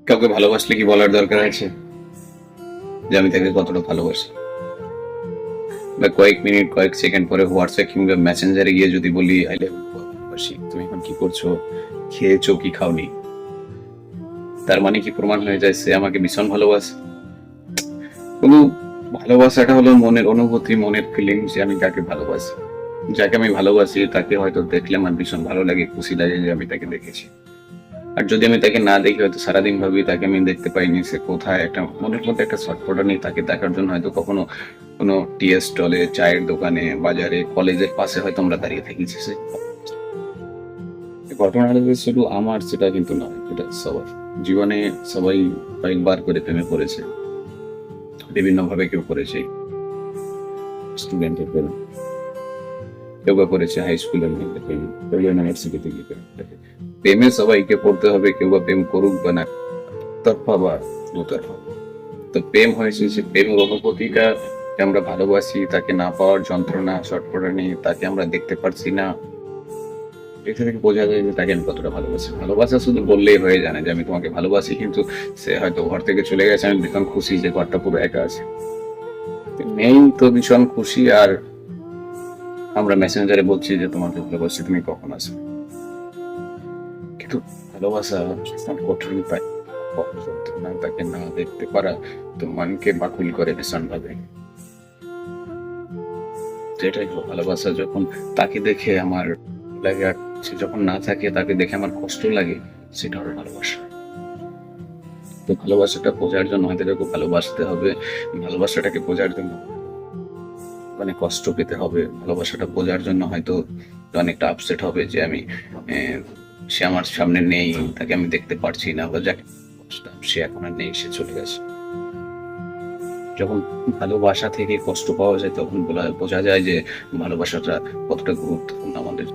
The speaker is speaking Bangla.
কাউকে ভালোবাসলে কি বলার দরকার আছে যে আমি তাকে কতটা ভালোবাসি? বা কয়েক মিনিট কয়েক সেকেন্ড পরে হোয়াটসঅ্যাপ কিংবা মেসেঞ্জারে গিয়ে যদি বলি আই লাভ ইউ, ভালোবাসি, তুমি এখন কি করছো, খেয়েছো কি খাওনি, তার মানে কি প্রমাণ হয়ে যায় সে আমাকে ভীষণ ভালোবাসে? কোনো, ভালোবাসাটা হলো মনের অনুভূতি, মনের ফিলিংস, যে আমি কাকে ভালোবাসি। যাকে আমি ভালোবাসি তাকে হয়তো দেখলে আমার ভীষণ ভালো লাগে, খুশি লাগে যে আমি তাকে দেখেছি। আর যদি আমি তাকে না দেখি, হয়তো সারাদিন ভাবি তাকে আমি দেখতে পাইনি, সে কোথায়, একটা মনের মধ্যে একটা ছটফটা নেই তাকে দেখার জন্য। হয়তো কখনো কোনো টি স্টলে, চায়ের দোকানে, বাজারে, কলেজের পাশে হয়তো আমরা দাঁড়িয়ে থেকেছি। সে ঘটনাটা যে শুধু আমার সেটা কিন্তু নয়, এটা সবার জীবনে। সবাই কয়েকবার করে প্রেমে পড়েছে, বিভিন্ন ভাবে কেউ করেছে। স্টুডেন্টের প্রেম, কেউ বা করেছে হাই স্কুলের মধ্যে প্রেম, কেউ ইউনিভার্সিটিতে গিয়ে প্রেম। প্রেমে সবাইকে পড়তে হবে, কেউ বা প্রেম করুক বা না, তরফা বা দুতরফা। তো প্রেম হয়েছে, সে প্রেমের অনুভূতিটা আমরা ভালোবাসি, তাকে না পাওয়ার যন্ত্রণা, ছটফটানি, তাকে আমরা দেখতে পারছি না, এটা থেকে বোঝা যায় যে তাকে আমি কতটা ভালোবাসি। ভালোবাসা শুধু বললেই হয়ে যায় না যে আমি তোমাকে ভালোবাসি, কিন্তু সে হয়তো ঘর থেকে চলে গেছে, আমি ভীষণ খুশি যে ঘরটা পুরো একা আছে, নেই তো ভীষণ খুশি। আর আমরা মেসেঞ্জারে বলছি যে তোমাকে ভালোবাসি, তুমি কখন আসবে। কিন্তু ভালোবাসা ভীষণ কঠিন পায়, যন্ত্রণা, তাকে না দেখতে পারা তো মনকে বাকুল করে ভীষণ ভাবে। যেটাই হোক, ভালোবাসা যখন তাকে দেখে আমার লাগে, আর সে যখন না থাকে তাকে দেখে আমার কষ্ট লাগে, সেটা হলো ভালোবাসা। তো ভালোবাসাটা বোঝার জন্য হয়তো কাউকে ভালোবাসতে হবে, ভালোবাসাটাকে বোঝার জন্য মানে কষ্ট পেতে হবে, ভালোবাসাটা বোঝার জন্য হয়তো অনেকটা আপসেট হবে যে আমি সে আমার সামনে নেই, তাকে আমি দেখতে পারছি না, বা যাকে ভালোবাসতাম সে এখন আর নেই, সে চলে গেছে। যখন ভালোবাসা থেকে কষ্ট পাওয়া যায় তখন বোঝা যায় যে ভালোবাসাটা কতটা গুরুত্বপূর্ণ আমাদের